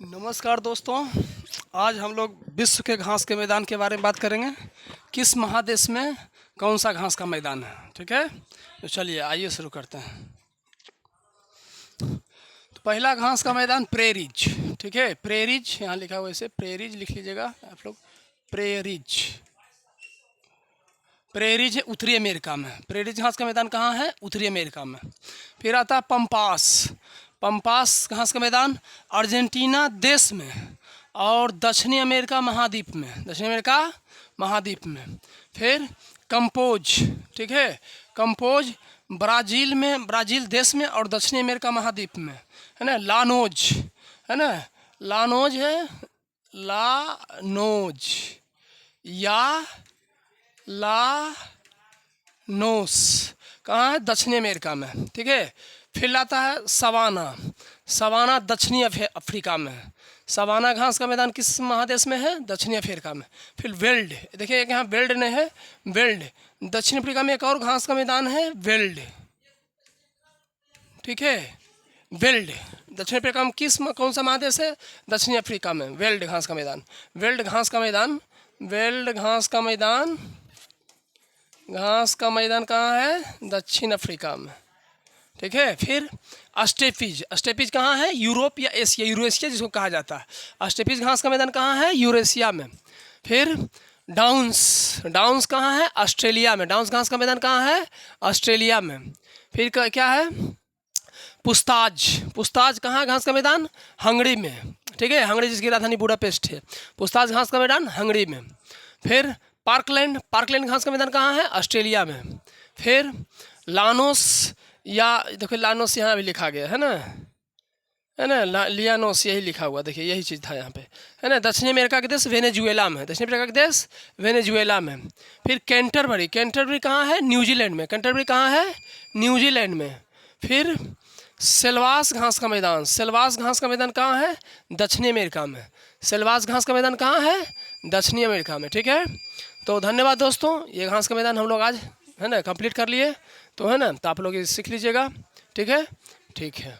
नमस्कार दोस्तों, आज हम लोग विश्व के घास के मैदान के बारे में बात करेंगे। किस महादेश में कौन सा घास का मैदान है, ठीक है। तो चलिए आइए शुरू करते हैं। तो पहला घास का मैदान प्रेरीज, ठीक है। प्रेरीज यहाँ लिखा हुआ, इसे प्रेरीज लिख लीजिएगा आप लोग। प्रेरीज, प्रेरीज है उत्तरी अमेरिका में। प्रेरीज घास का मैदान कहाँ है? उत्तरी अमेरिका में। फिर आता है पंपास। पंपास घास का मैदान अर्जेंटीना देश में और दक्षिणी अमेरिका महाद्वीप में, दक्षिण अमेरिका महाद्वीप में। फिर कंपोज, ठीक है। कंपोज ब्राज़ील में, ब्राज़ील देश में और दक्षिणी अमेरिका महाद्वीप में, है ना। लानोज, है ना, लानोज है, लानोज या लानोस, कहाँ है? दक्षिणी अमेरिका में, ठीक है। फिर आता है सवाना। सवाना दक्षिणी अफ्रीका में। सवाना घास का मैदान किस महादेश में है? दक्षिणी अफ्रीका में। फिर वेल्ड, देखिए एक यहाँ वेल्ड नहीं है, वेल्ड दक्षिण अफ्रीका में एक और घास का मैदान है, वेल्ड, ठीक है। वेल्ड दक्षिण अफ्रीका में कौन सा महादेश है? दक्षिणी अफ्रीका में। वेल्ड घास का मैदान, वेल्ड घास का मैदान, वेल्ड घास का मैदान, घास का मैदान कहाँ है? दक्षिण अफ्रीका में, ठीक है। फिर अस्टेपीज, अस्टेपीज कहाँ है? यूरोप या एशिया, यूरेशिया जिसको कहा जाता है। अस्टेपीज घास का मैदान कहाँ है? यूरेशिया में। फिर डाउन्स, डाउन्स कहाँ है? ऑस्ट्रेलिया में। डाउन्स घास का मैदान कहाँ है? ऑस्ट्रेलिया में। फिर क्या है? पुस्ताज, पुस्ताज कहाँ घास का मैदान? हंगरी में, ठीक है। हंगरी जिसकी राजधानी बुडापेस्ट है। पुस्ताज घास का मैदान हंगरी में। फिर पार्कलैंड, पार्कलैंड घास का मैदान कहाँ है? ऑस्ट्रेलिया में। फिर लानोस, या देखो लानोस यहाँ भी लिखा गया है ना, है ना, लियानोस यही लिखा हुआ, देखिए यही चीज़ था यहाँ पे, है ना। दक्षिणी अमेरिका के देश वेनेजुएला में, दक्षिणी अमेरिका के देश वेनेजुएला में। फिर कैंटरबरी, कैंटरबरी कहाँ है? न्यूजीलैंड में। कैंटरबरी कहाँ है? न्यूजीलैंड में। फिर सेल्वास घास का मैदान, सेल्वास घास का मैदान कहाँ है? दक्षिणी अमेरिका में। सेल्वास घास का मैदान कहाँ है? दक्षिणी अमेरिका में, ठीक है। तो धन्यवाद दोस्तों, ये घास का मैदान हम लोग आज, है ना, कंप्लीट कर लिए। तो है ना, तो आप लोग ये सीख लीजिएगा, ठीक है, ठीक है।